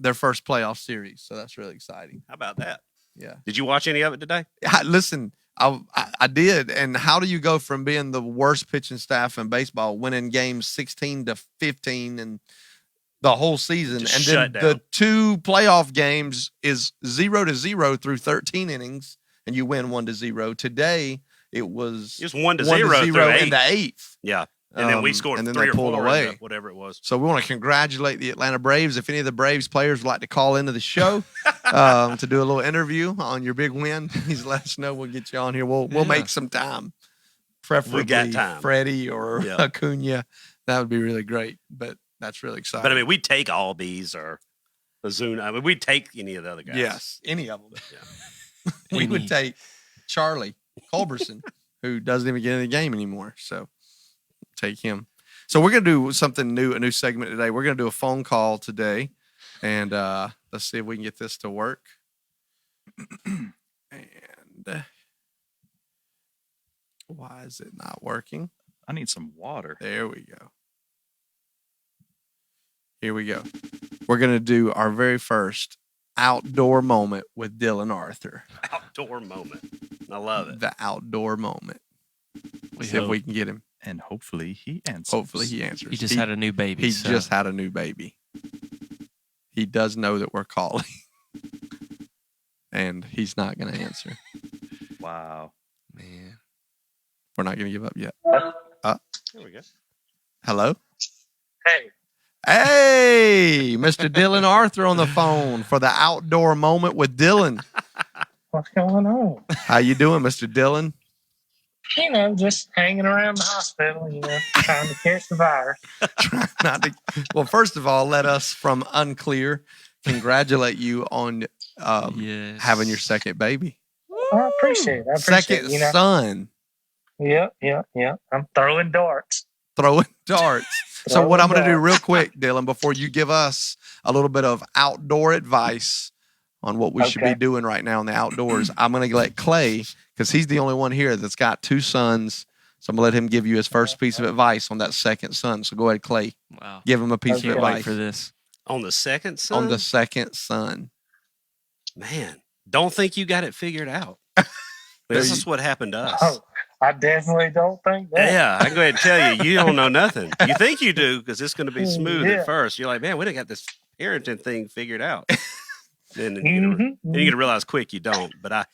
their first playoff series, so that's really exciting. How about that? Yeah. Did you watch any of it today? Listen, I did. And how do you go from being the worst pitching staff in baseball, winning games 16-15 and the whole season, Just and shut then down. the 2 playoff games is 0-0 through 13 innings, and you win 1-0. Today it was Just 1-0 1-0 through in the 8. 8th. Yeah. And then we scored and then 3 they or pulled 4 away. in whatever it was. So we want to congratulate the Atlanta Braves. If any of the Braves players would like to call into the show to do a little interview on your big win, please let us know. We'll get you on here. We'll make some time. Preferably got time. Freddie or Yeah. Acuna. That would be really great. But that's really exciting. But I mean, we'd take Albies or Ozuna. I mean, we'd take any of the other guys. yes, any of them. Yeah. We would Any. take Charlie Culberson, who doesn't even get in the game anymore. So take him. So we're gonna do something new, a new segment today. We're gonna do a phone call today, and let's see if we can get this to work. And why is it not working? I need some water. There we go. Here we go. We're gonna do our very first outdoor moment with Dylan Arthur. Outdoor moment. I love it. The outdoor moment. We See if hope. we can get him. And hopefully he answers. Hopefully he answers. He just had a new baby. He so just had a new baby. He does know that we're calling. And he's not going to answer. Wow. man. We're not going to give up yet. There we go. Hello? Hey, Hey, Mr. Dylan Arthur on the phone for the outdoor moment with Dylan. what's going on? How you doing, Mr. Dylan? You know, just hanging around the hospital, trying to catch the virus. Trying not to. Well, first of all, let us from Unclear congratulate you on Yes. having your second baby. I appreciate it. Second son. Yep. I'm throwing darts. Throwing darts. So Throwing what I'm going to do darts. real quick, Dylan, before you give us a little bit of outdoor advice on what we should be Okay. doing right now in the outdoors, I'm going to let Clay, because he's the only one here that's got 2 sons. So I'm going to let him give you his first piece of advice on that second son. So go ahead, Clay. Wow. Give him a piece Okay. of Can't wait advice for this. On the second son? on the second son. Man, don't think you got it figured out. There This you- is what happened to us. Oh, I definitely don't think that. Yeah, I can go ahead and tell you, you don't know nothing. You think you do because it's going to be smooth Yeah. at first. You're like, man, we done got this parenting thing figured out. Then Mhm, and you gonna realize quick you don't. But I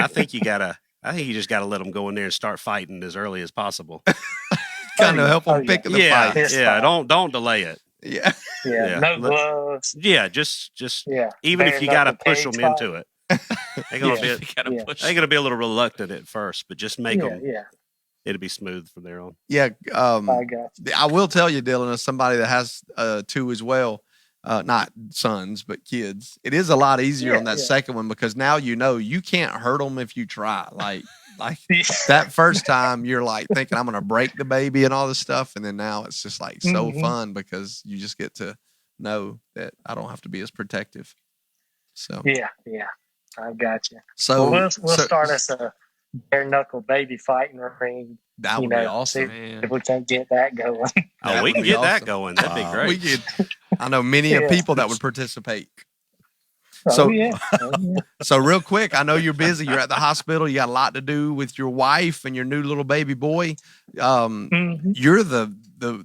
think you just gotta let them go in there and start fighting as early as possible. Kind of help Oh, him yeah. pick the Yeah, fight. It's yeah. fine. Don't delay it. Yeah. Yeah, Yeah. no Let- gloves. Yeah, just Yeah. even if Bare you gotta knuckle push pig them fight. into it, they're gonna Yeah. be You gotta Yeah. push. they're gonna be a little reluctant at first, but just make them. Yeah, It'll be smooth from there on. Yeah. I got you. I will tell you, Dylan, as somebody that has 2 as well, not sons, but kids, it is a lot easier Yeah, on that yeah. second one because now you can't hurt them if you try. Like that first time, you're like thinking, I'm going to break the baby and all this stuff. And then now it's just like so Mhm. fun because you just get to know that I don't have to be as protective. So, Yeah, I got you. so We'll so start us a bare knuckle baby fighting ring that you would be know, awesome. Man. if we can't get that going. That Oh, we would can be get that awesome. going. That'd be Wow. great. We could. I know many Yeah. people that would participate. So So- yeah. Oh, yeah. So real quick, I know you're busy. You're at the hospital. You got a lot to do with your wife and your new little baby boy. Mhm. You're the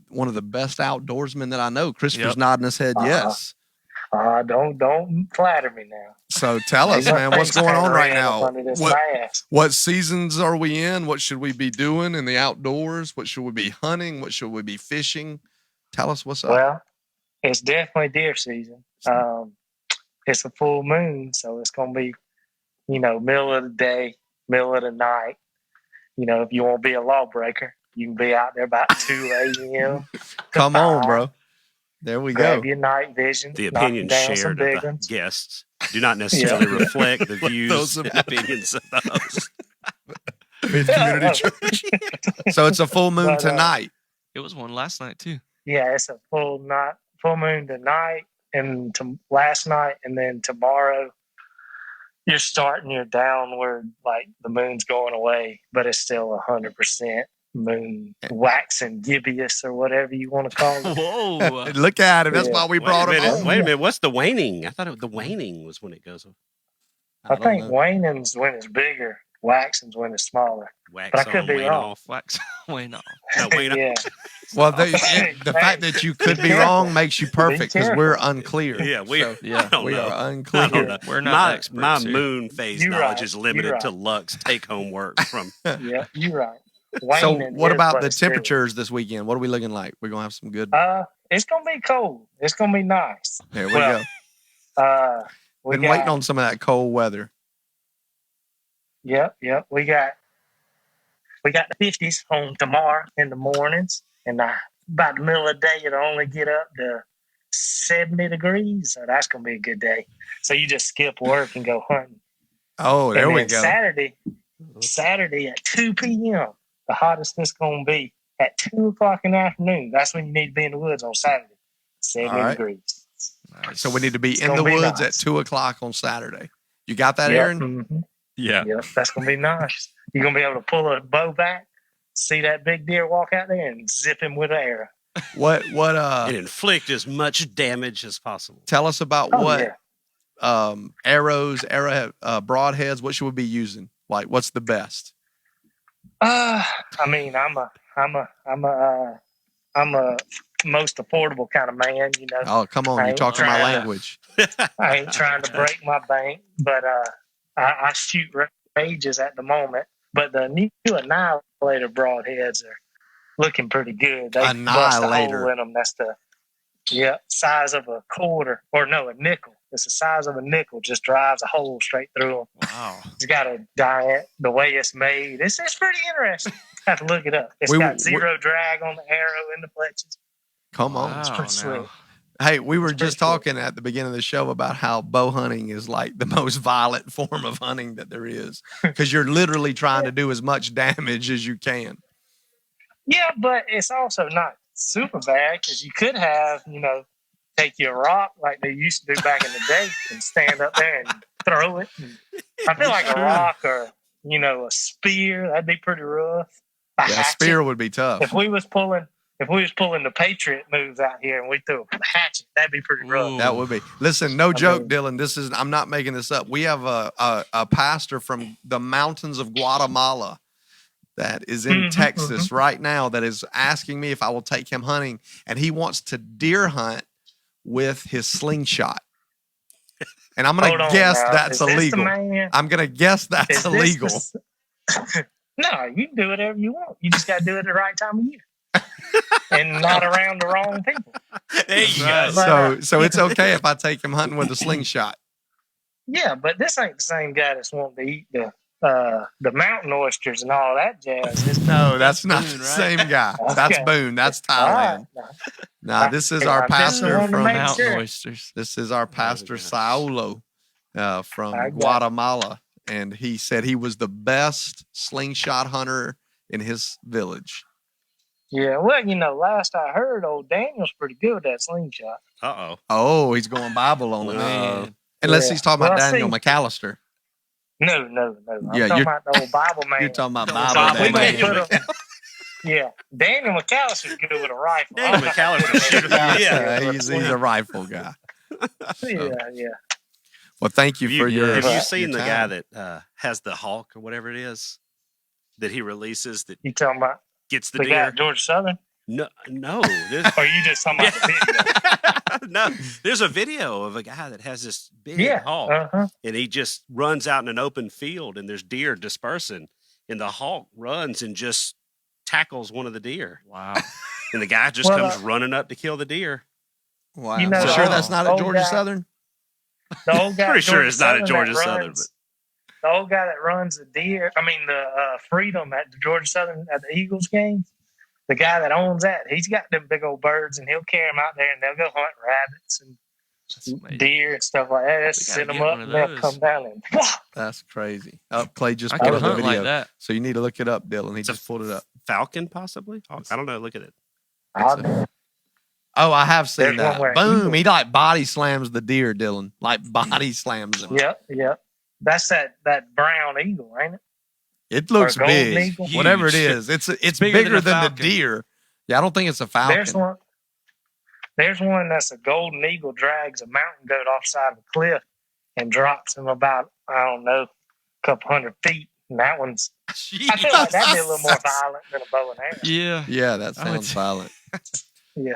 one of the best outdoorsmen that I know. Christopher's Yep. nodding his head yes. Don't flatter me now. So tell us, Ain't no man, what's face going on right paint up now? under this What mask. what seasons are we in? What should we be doing in the outdoors? What should we be hunting? What should we be fishing? Tell us what's up. Well, it's definitely deer season. It's a full moon, so it's gonna be, middle of the day, middle of the night. If you want to be a lawbreaker, you can be out there about 2 a.m. Come on, bro. There we Grab go. your night vision. The knock opinions down some shared big of the ones. guests do not necessarily reflect the views those and of- opinions of those. Faith Community Church. So it's a full moon But, tonight. It was one last night too. Yeah, it's a full moon tonight and last night, and then tomorrow you're starting your downward, like the moon's going away, but it's still 100% moon waxing gibbous or whatever you want to call it. Whoa. Look at him. That's Yeah. why we brought him on. Wait a minute. What's the waning? I thought the waning was when it goes. I don't think know. waning's when it's bigger, waxing's when it's smaller. Wax But I could on, be wane wrong. off. Wax wane off. No, wane Yeah. Well, the fact that you could be wrong makes you perfect because we're careful. unclear. Yeah, So I don't we know. are I unclear. don't know. We're not my experts my here. moon phase You're knowledge right. is limited You're to right. Luck's take home work from. Yeah, you're right. So, Waning what is about what the it's doing. temperatures this weekend? What are we looking like? We're gonna have some good. It's gonna be cold. It's gonna be nice. There we well, go. We Been got, waiting on some of that cold weather. Yep. We got the 50s on tomorrow in the mornings, and about the middle of the day it'll only get up to 70 degrees. So that's gonna be a good day. So you just skip work and go hunting. Oh, there and we then go. Saturday at 2 p.m. The hottest it's gonna be at 2 o'clock in the afternoon. That's when you need to be in the woods on Saturday. 70 All right. degrees. So we need to be It's in the gonna be woods nice. at 2:00 on Saturday. You got that, Yep, Aaron? mhm. Yeah. Yep, that's gonna be nice. You're gonna be able to pull a bow back, see that big deer walk out there, and zip him with an arrow. What? And inflict as much damage as possible. Tell us about Oh, what yeah. arrows, broadheads. What should we be using? Like, what's the best? I mean, I'm a most affordable kind of man, you know. Oh, come on! I You ain't talking my trying to- language. I ain't trying to break my bank, but I shoot rages at the moment. But the new Annihilator broadheads are looking pretty good. They bust a Annihilator. hole in them. That's the size of a quarter, or no, a nickel. It's the size of a nickel. Just drives a hole straight through them. Wow. It's got a diet. The way it's made, it's pretty interesting. Have to look it up. It's We- got zero drag on the arrow in the fletches. Come on. Wow, pretty sweet. now. Hey, we were It's just pretty cool. talking at the beginning of the show about how bow hunting is like the most violent form of hunting that there is because you're literally trying to do as much damage as you can. Yeah, but it's also not super bad because you could have, take your rock like they used to do back in the day and stand up there and throw it. And I feel like a rock or, a spear, that'd be pretty rough. A Yeah, a hatchet. spear would be tough. If we was pulling the Patriot moves out here and we threw a hatchet, that'd be pretty rough. Ooh. That would be. Listen, no joke, mean- Dylan. I'm not making this up. We have a pastor from the mountains of Guatemala that is in Mhm, Texas right now that is asking me if I will take him hunting, and he wants to deer hunt with his slingshot. And I'm Hold gonna on guess now. that's Is this the illegal. man? I'm gonna guess Is that's this the illegal. No, you can do whatever you want. You just got to do it at the right time of year and not around the wrong people. There you Right. go. So it's okay if I take him hunting with a slingshot. Yeah, but this ain't the same guy that's wanting to eat the mountain oysters and all that jazz. This No, that's not Boone, the right? same guy. That's Okay. Boone. That's all right. Thailand. Nah, this is our I just pastor wanted to from make Mountain sure. oysters. This is our pastor gosh. Saulo I from got it. Guatemala, and he said he was the best slingshot hunter in his village. Yeah, well, last I heard, old Daniel's pretty good with that slingshot. Uh-oh. Oh, he's going Bible on it. Man. Unless Yeah. he's talking about Well, Daniel see- McAllister. No. I'm Yeah, talking about the old Bible man. You're talking about Bible Bible we man. Daniel. gonna put him. Yeah, Daniel McAllister's good with a rifle. Daniel I'm not McAllister good shoot with him. a Yeah. rifle. He's a rifle guy. Yeah. Well, thank you Have for you, your. have you your seen the time. guy that has the hawk or whatever it is that he releases that You talking about gets the the guy deer? at Georgia Southern? No. There's, Or you just talking about the video? no, there's a video of a guy that has this big Yeah. hawk, Uh-huh. and he just runs out in an open field, and there's deer dispersing, and the hawk runs and just tackles one of the deer, Wow. and the guy just Well, comes running up to kill the deer. Wow. You know, So sure that's not at old Georgia guy- Southern? The old guy. Pretty sure it's not at Georgia that Southern, runs- The old guy that runs the Freedom at the Georgia Southern at the Eagles game. The guy that owns that, he's got them big old birds, and he'll carry them out there, and they'll go hunt rabbits and That's amazing. deer and stuff like that. Just We send gotta them get up, one of and they'll those. come down and wah! That's crazy. Oh, Clay just I pulled can up the hunt video. like that. So you need to look it up, Dylan. He It's a just pulled it up. Falcon, possibly. I don't know. Look at it. I'll- Oh, I have seen There's one that. where Boom. eagle- He like body slams the deer, Dylan. Like body slams him. Yep. That's that brown eagle, ain't it? It looks Or golden big. eagle? Whatever it Huge. is. It's bigger bigger, than a than the falcon. deer. Yeah, I don't think it's a There's falcon. one. There's one that's a golden eagle drags a mountain goat off the side of a cliff and drops him about, I don't know, a couple 100 feet. And that one's, I feel like that'd be a little more violent than a bow and arrow. Yeah. Yeah, that I would sounds say- violent. Yeah.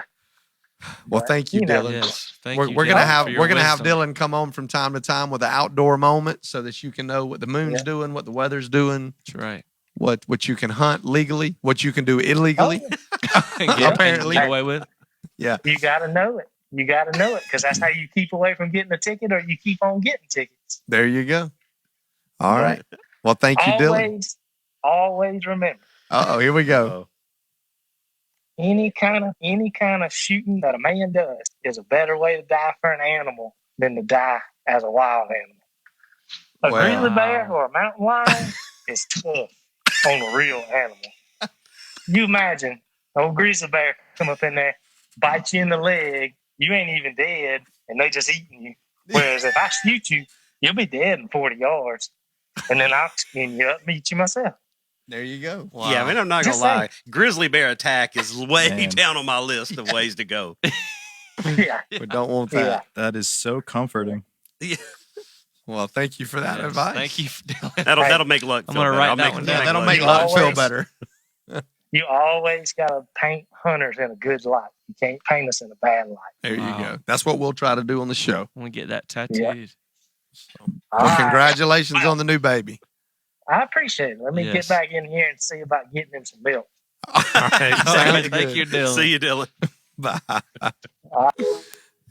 Well, But, thank you, you know, Dylan. Yes. Thank We're, you. we're gonna Dylan, have for your we're gonna have wisdom. Dylan come on from time to time with an outdoor moment so that you can know what the moon's Yeah. doing, what the weather's doing, That's right. what you can hunt legally, what you can do illegally. Apparently. Get away with. You got to know it. You got to know it because that's how you keep away from getting a ticket or you keep on getting tickets. There you go. All right. Well, thank you, Dylan. Always remember, Oh, here we go. any kind of shooting that a man does is a better way to die for an animal than to die as a wild animal. A Wow. grizzly bear or a mountain lion is tough on a real animal. You imagine old grizzly bear come up in there, bite you in the leg, you ain't even dead, and they just eating you. Whereas if I shoot you, you'll be dead in 40 yards. And then I'll skin you up and eat you myself. There you go. Wow. Yeah, I mean, I'm not gonna Just lie. Grizzly bear attack is way Man. down on my list of ways to go. Yeah. We don't want that. Yeah. That is so comforting. Well, thank you for that Yes, advice. Thank you, Dylan. That'll make luck. I'm feel gonna better. write I'll that make- one Yeah, down. that'll make You luck feel always- better. You always got to paint hunters in a good light. You can't paint us in a bad light. There you Wow. go. That's what we'll try to do on the show. I'm gonna get that tattooed. Yeah. Well, All right. congratulations on the new baby. I appreciate it. Let me Yes. get back in here and see about getting him some milk. All right. Sounds Thank good. you, Dylan. See you, Dylan. Bye.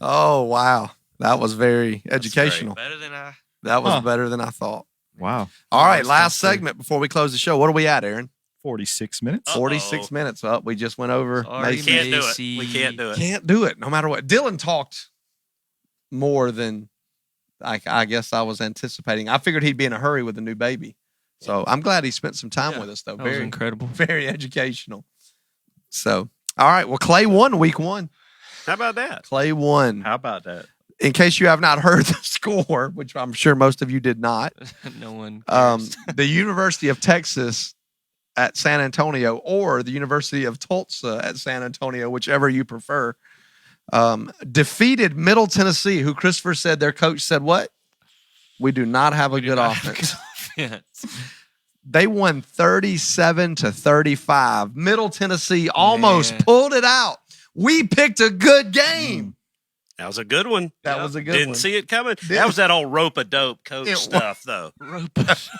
Oh, wow. That was very educational. Better than I. That was Huh. better than I thought. Wow. All right, Nice last stuff, too. segment before we close the show. What are we at, Aaron? 46 minutes. Uh-oh. 46 minutes up. We just went over. Sorry, Mason. Can't do it. Macy. We can't do it. Can't do it no matter what. Dylan talked more than I guess I was anticipating. I figured he'd be in a hurry with a new baby. So I'm glad he spent some time Yeah, with us, though. That was Very, incredible. very educational. So, all right. Well, Clay won week one. How about that? Clay won. How about that? In case you have not heard the score, which I'm sure most of you did not, No one. Cares. the University of Texas at San Antonio or the University of Tulsa at San Antonio, whichever you prefer, defeated Middle Tennessee, who Christopher said their coach said, what? We do not have a We do good not have offense. good offense. They won 37-35. Middle Tennessee almost Man. pulled it out. We picked a good game. That was a good one. That was a good Didn't one. see it coming. Didn't- That was that old rope a dope coach It stuff, though. Rope.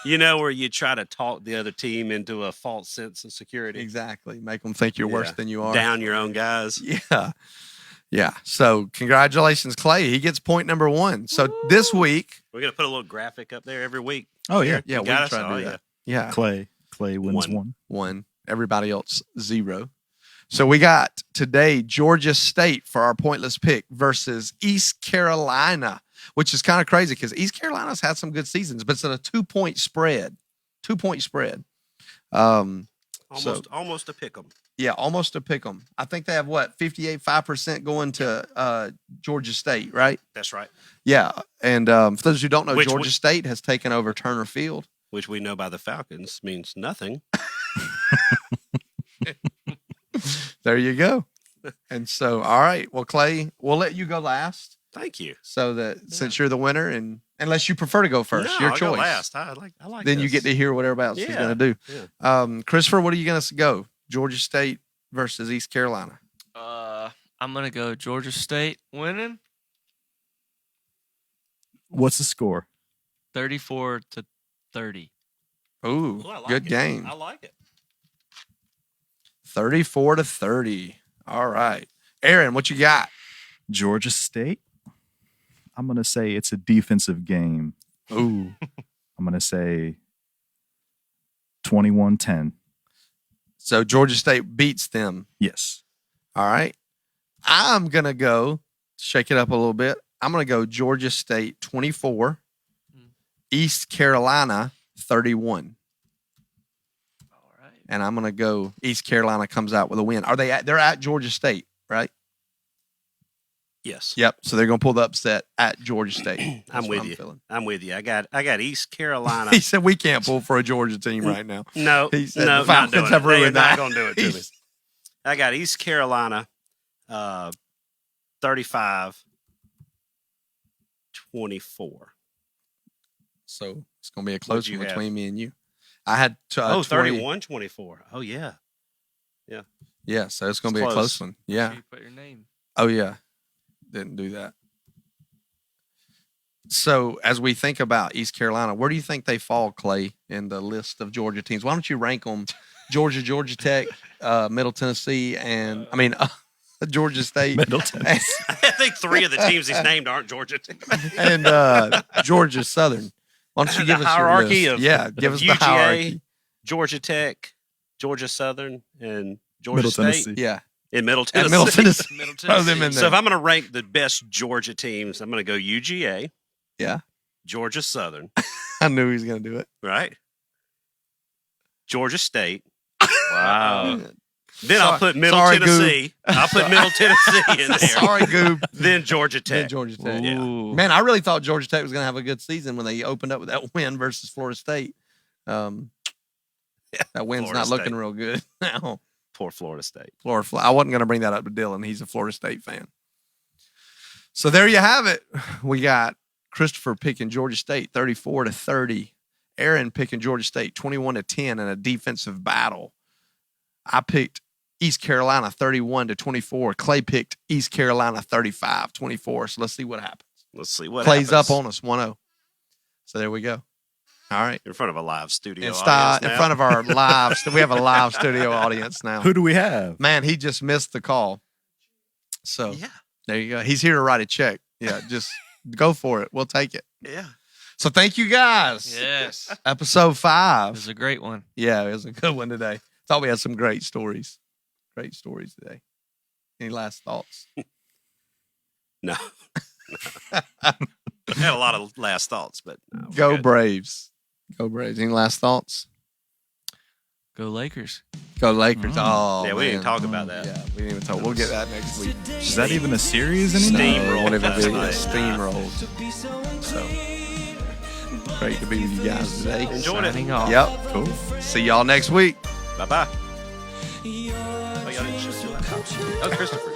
You know, where you try to talk the other team into a false sense of security. Exactly. Make them think you're worse Yeah. than you are. Down your own guys. Yeah. Yeah. So congratulations, Clay. He gets point number one. So this week, We're gonna put a little graphic up there every week. Oh, yeah. yeah, You we got us? try to Oh, do yeah. that. Yeah. Clay wins One. one. Everybody else 0. So we got today Georgia State for our pointless pick versus East Carolina, which is kind of crazy because East Carolina's had some good seasons, but it's at a 2-point spread. 2-point spread. Almost a pick 'em. Yeah, almost a pick 'em. I think they have what 58.5% going to Georgia State, right? That's right. Yeah, and for those who don't know, Which Georgia we- State has taken over Turner Field. Which we know by the Falcons means nothing. There you go. And so, all right, well, Clay, we'll let you go last, Thank you. so that since you're the winner, and unless you prefer to go first, No, your I'll choice. go last. I like. Then you this. get to hear what everybody else is Yeah, going to do. yeah. Christopher, what are you going to go? Georgia State versus East Carolina. I'm gonna go Georgia State winning What's the score? 34-30. Ooh, Ooh, I like good it. game. I like it. 34-30. All right, Aaron, what you got? Georgia State. I'm going to say it's a defensive game. Ooh, I'm going to say 21-10. so Georgia State beats them. Yes. All right. I'm going to go shake it up a little bit. I'm going to go Georgia State 24, East Carolina 31. All right. and I'm gonna go. East Carolina comes out with a win. Are they? They're at Georgia State, right? Yes. Yep. So they're gonna pull the upset at Georgia State. That's I'm what with you. feeling. I'm with you. I got East Carolina. He said we can't pull for a Georgia team right now. No, He said no, the Falcons not doing have it. They're ruined not that. going to do it to me. I got East Carolina, 35-24. So it's gonna be a close you one have? between me and you. I had 31-24. Oh yeah. Yeah, so it's gonna It's be a close. close one. Yeah. Sure you put your name. Oh yeah. Didn't do that. So as we think about East Carolina, where do you think they fall, Clay, in the list of Georgia teams? Why don't you rank them? Georgia Tech, Middle Tennessee, and Georgia State, Middle Tennessee. I think 3 of the teams he's named aren't Georgia. and Georgia Southern. Why don't you The give us hierarchy your list? of give us the UGA, hierarchy. Georgia Tech, Georgia Southern, and Georgia Middle State. Tennessee. Yeah, In Middle and Tennessee. Middle Tennessee. Middle Throw them in Tennessee. So there. if I'm going to rank the best Georgia teams, I'm going to go UGA. Yeah. Georgia Southern, I knew he was going to do it. right? Georgia State. Wow. Then I'll put Middle sorry, Tennessee. I'll put Middle Tennessee in there. Sorry, Goob. Then Georgia Then Tech. Georgia Tech. Yeah. Ooh. Man, I really thought Georgia Tech was going to have a good season when they opened up with that win versus Florida State. That win's Florida not looking State. real good now. Poor Florida State. I wasn't going to bring that up to Dylan. He's a Florida State fan. So there you have it. We got Christopher picking Georgia State 34-30. Aaron picking Georgia State 21-10 in a defensive battle. I picked East Carolina 31-24. Clay picked East Carolina 35-24. So let's see what happens. Let's see what Clay's happens. up on us 1-0. So there we go. All right. In front of a live studio In audience front of our live, we have a live studio audience now. Who do we have? Man, he just missed the call. So Yeah. there you go. He's here to write a check. Yeah, just go for it. We'll take it. Yeah. So thank you guys. Yes. Episode It 5. was a great one. Yeah, it was a good one today. Thought we had some great stories. Great stories today. Any last thoughts? No. I had a lot of last thoughts, but no, we're Go good. Braves. Go Braves. Any last thoughts? Go Lakers. Go Lakers. Oh, Yeah, we didn't man. talk about that. Yeah, we didn't even talk. We'll get that next week. Is that even a series anymore? Steamroll Whatever last it night. is. Steamrolled. So great to be with you guys today. Enjoyed it. Signing off. Yep. Cool. See y'all next week. Bye-bye. Oh, y'all didn't show me that. Oh, Christopher.